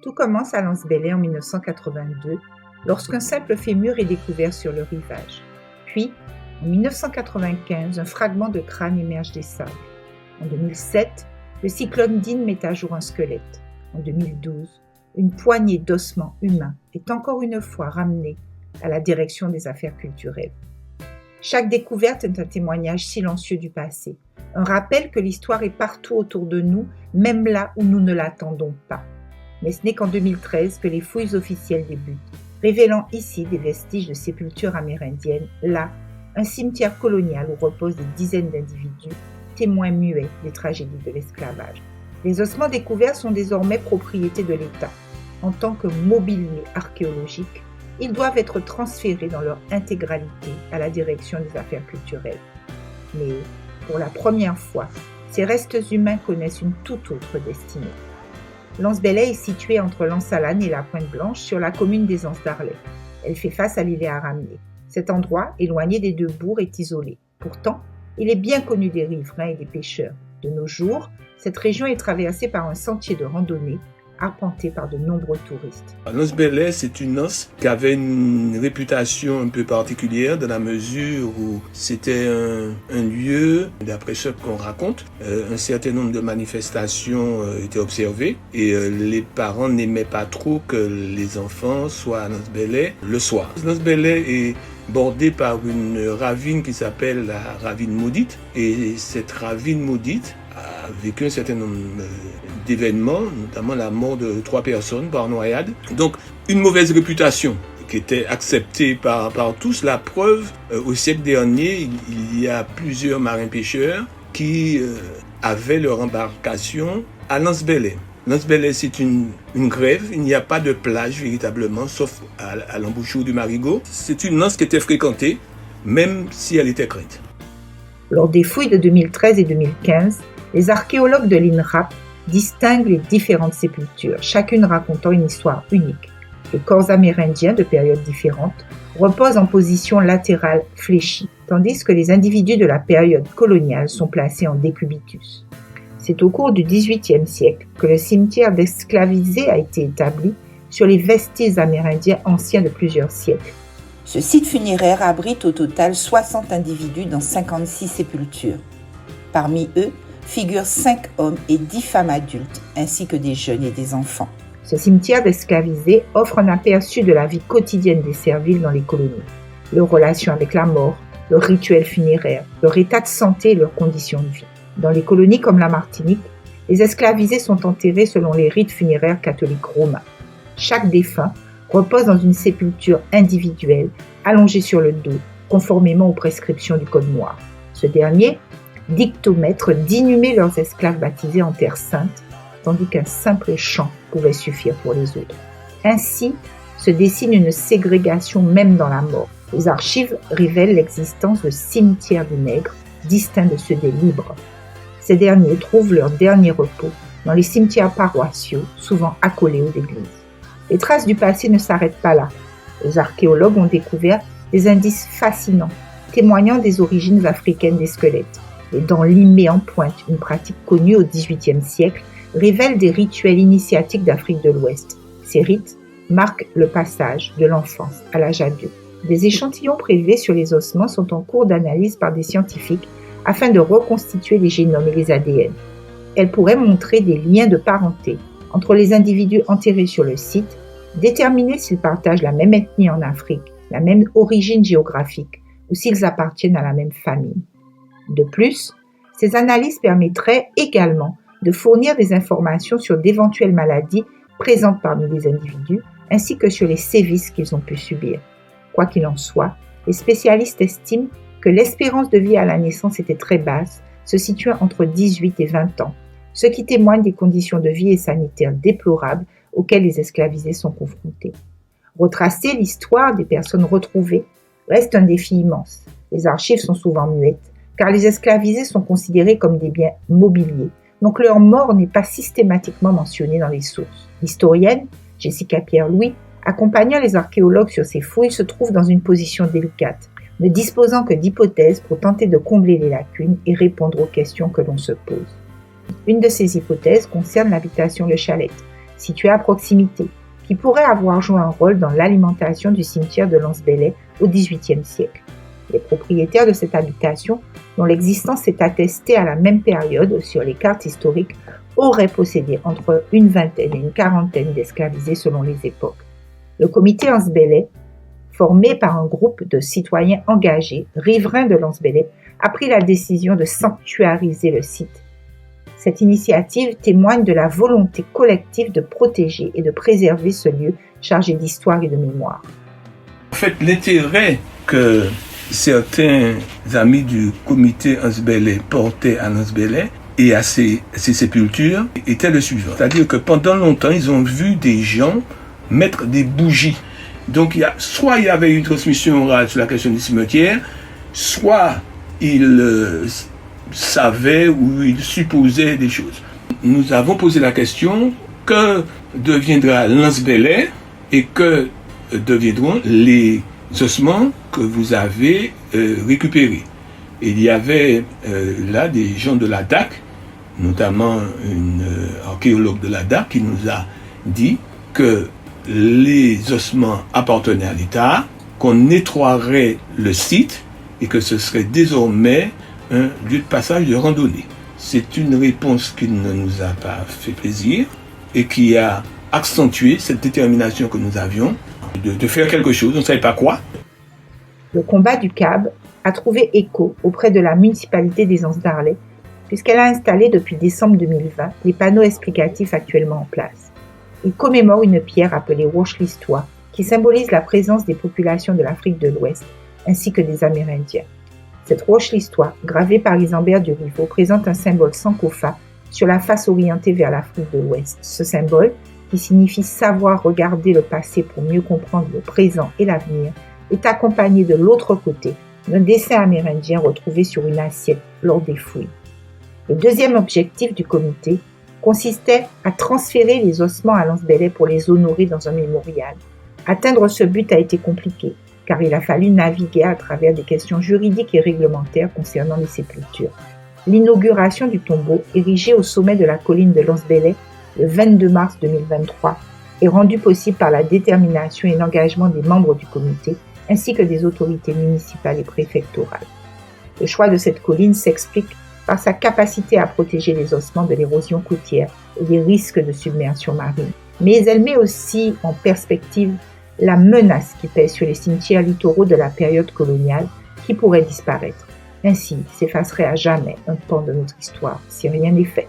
Tout commence à Lance-Bellay en 1982, lorsqu'un simple fémur est découvert sur le rivage. Puis, en 1995, un fragment de crâne émerge des sables. En 2007, le cyclone Dean met à jour un squelette. En 2012, une poignée d'ossements humains est encore une fois ramenée à la direction des affaires culturelles. Chaque découverte est un témoignage silencieux du passé, un rappel que l'histoire est partout autour de nous, même là où nous ne l'attendons pas. Mais ce n'est qu'en 2013 que les fouilles officielles débutent, révélant ici des vestiges de sépultures amérindiennes, là, un cimetière colonial où reposent des dizaines d'individus, témoins muets des tragédies de l'esclavage. Les ossements découverts sont désormais propriété de l'État. En tant que mobilier archéologique, ils doivent être transférés dans leur intégralité à la direction des affaires culturelles. Mais, pour la première fois, ces restes humains connaissent une toute autre destinée. Lance-Bellay est située entre Lance-Salane et la Pointe-Blanche sur la commune des Anses d'Arlet. Elle fait face à l'île Aramier. Cet endroit, éloigné des deux bourgs, est isolé. Pourtant, il est bien connu des riverains et des pêcheurs. De nos jours, cette région est traversée par un sentier de randonnée arpenté par de nombreux touristes. Lance-Bellay, c'est une anse qui avait une réputation un peu particulière dans la mesure où c'était un lieu, d'après ce qu'on raconte, un certain nombre de manifestations étaient observées et les parents n'aimaient pas trop que les enfants soient à Lance-Bellay le soir. Lance-Bellay est bordé par une ravine qui s'appelle la ravine maudite et cette ravine maudite a vécu un certain nombre d'événements, notamment la mort de 3 personnes par noyade. Donc, une mauvaise réputation qui était acceptée par tous. La preuve, au siècle dernier, il y a plusieurs marins-pêcheurs qui avaient leur embarcation à Lance-Bellay. Lance-Bellay, c'est une grève. Il n'y a pas de plage véritablement, sauf à l'embouchure du Marigot. C'est une anse qui était fréquentée, même si elle était crainte. Lors des fouilles de 2013 et 2015, les archéologues de l'INRAP distinguent les différentes sépultures, chacune racontant une histoire unique. Les corps amérindiens de périodes différentes reposent en position latérale fléchie, tandis que les individus de la période coloniale sont placés en décubitus. C'est au cours du XVIIIe siècle que le cimetière d'esclavisés a été établi sur les vestiges amérindiens anciens de plusieurs siècles. Ce site funéraire abrite au total 60 individus dans 56 sépultures. Parmi eux, figurent 5 hommes et 10 femmes adultes, ainsi que des jeunes et des enfants. Ce cimetière d'esclavisés offre un aperçu de la vie quotidienne des serviles dans les colonies, leurs relations avec la mort, leurs rituels funéraires, leur état de santé et leurs conditions de vie. Dans les colonies comme la Martinique, les esclavisés sont enterrés selon les rites funéraires catholiques romains. Chaque défunt repose dans une sépulture individuelle, allongée sur le dos, conformément aux prescriptions du Code noir. Ce dernier dicte aux maîtres d'inhumer leurs esclaves baptisés en terre sainte, tandis qu'un simple chant pouvait suffire pour les autres. Ainsi se dessine une ségrégation même dans la mort. Les archives révèlent l'existence de cimetières des nègres, distincts de ceux des libres. Ces derniers trouvent leur dernier repos dans les cimetières paroissiaux, souvent accolés aux églises. Les traces du passé ne s'arrêtent pas là. Les archéologues ont découvert des indices fascinants, témoignant des origines africaines des squelettes. Les dents limées en pointe, une pratique connue au XVIIIe siècle, révèlent des rituels initiatiques d'Afrique de l'Ouest. Ces rites marquent le passage de l'enfance à l'âge adulte. Des échantillons prélevés sur les ossements sont en cours d'analyse par des scientifiques afin de reconstituer les génomes et les ADN. Elles pourraient montrer des liens de parenté entre les individus enterrés sur le site, déterminer s'ils partagent la même ethnie en Afrique, la même origine géographique ou s'ils appartiennent à la même famille. De plus, ces analyses permettraient également de fournir des informations sur d'éventuelles maladies présentes parmi les individus, ainsi que sur les sévices qu'ils ont pu subir. Quoi qu'il en soit, les spécialistes estiment que l'espérance de vie à la naissance était très basse, se situant entre 18 et 20 ans, ce qui témoigne des conditions de vie et sanitaires déplorables auxquelles les esclavisés sont confrontés. Retracer l'histoire des personnes retrouvées reste un défi immense. Les archives sont souvent muettes, car les esclavisés sont considérés comme des biens mobiliers, donc leur mort n'est pas systématiquement mentionnée dans les sources. L'historienne, Jessica Pierre-Louis, accompagnant les archéologues sur ces fouilles, se trouve dans une position délicate, ne disposant que d'hypothèses pour tenter de combler les lacunes et répondre aux questions que l'on se pose. Une de ces hypothèses concerne l'habitation Le Chalette, situé à proximité, qui pourrait avoir joué un rôle dans l'alimentation du cimetière de Lance-Bellay au XVIIIe siècle. Les propriétaires de cette habitation, dont l'existence est attestée à la même période sur les cartes historiques, auraient possédé entre une vingtaine et une quarantaine d'esclavisés selon les époques. Le comité Lance-Bellay, formé par un groupe de citoyens engagés, riverains de Lance-Bellay, a pris la décision de sanctuariser le site. Cette initiative témoigne de la volonté collective de protéger et de préserver ce lieu chargé d'histoire et de mémoire. En fait, l'intérêt que certains amis du comité Lance-Bellay portaient à Lance-Bellay et à ces sépultures était le suivant. C'est-à-dire que pendant longtemps, ils ont vu des gens mettre des bougies. Donc, soit il y avait une transmission orale sur la question du cimetière, soit ils savaient ou ils supposaient des choses. Nous avons posé la question, que deviendra Lance-Bellay et que deviendront les ossements que vous avez récupérés. Et il y avait là des gens de la DAC, notamment une archéologue de la DAC qui nous a dit que les ossements appartenaient à l'État, qu'on nettoierait le site et que ce serait désormais un lieu de passage de randonnée. C'est une réponse qui ne nous a pas fait plaisir et qui a accentué cette détermination que nous avions de faire quelque chose, on ne savait pas quoi. Le combat du CAB a trouvé écho auprès de la municipalité des Anses d'Arlet, puisqu'elle a installé depuis décembre 2020 les panneaux explicatifs actuellement en place. Il commémore une pierre appelée Roche Listois, qui symbolise la présence des populations de l'Afrique de l'Ouest, ainsi que des Amérindiens. Cette Roche Listois, gravée par Isambert du Rivaux, présente un symbole Sankofa sur la face orientée vers l'Afrique de l'Ouest. Ce symbole, qui signifie savoir regarder le passé pour mieux comprendre le présent et l'avenir, est accompagné de l'autre côté d'un dessin amérindien retrouvé sur une assiette lors des fouilles. Le deuxième objectif du comité consistait à transférer les ossements à Lance-Bellay pour les honorer dans un mémorial. Atteindre ce but a été compliqué, car il a fallu naviguer à travers des questions juridiques et réglementaires concernant les sépultures. L'inauguration du tombeau, érigé au sommet de la colline de Lance-Bellay le 22 mars 2023, est rendue possible par la détermination et l'engagement des membres du comité, ainsi que des autorités municipales et préfectorales. Le choix de cette colline s'explique par sa capacité à protéger les ossements de l'érosion côtière et des risques de submersion marine. Mais elle met aussi en perspective la menace qui pèse sur les cimetières littoraux de la période coloniale qui pourraient disparaître. Ainsi s'effacerait à jamais un pan de notre histoire si rien n'est fait.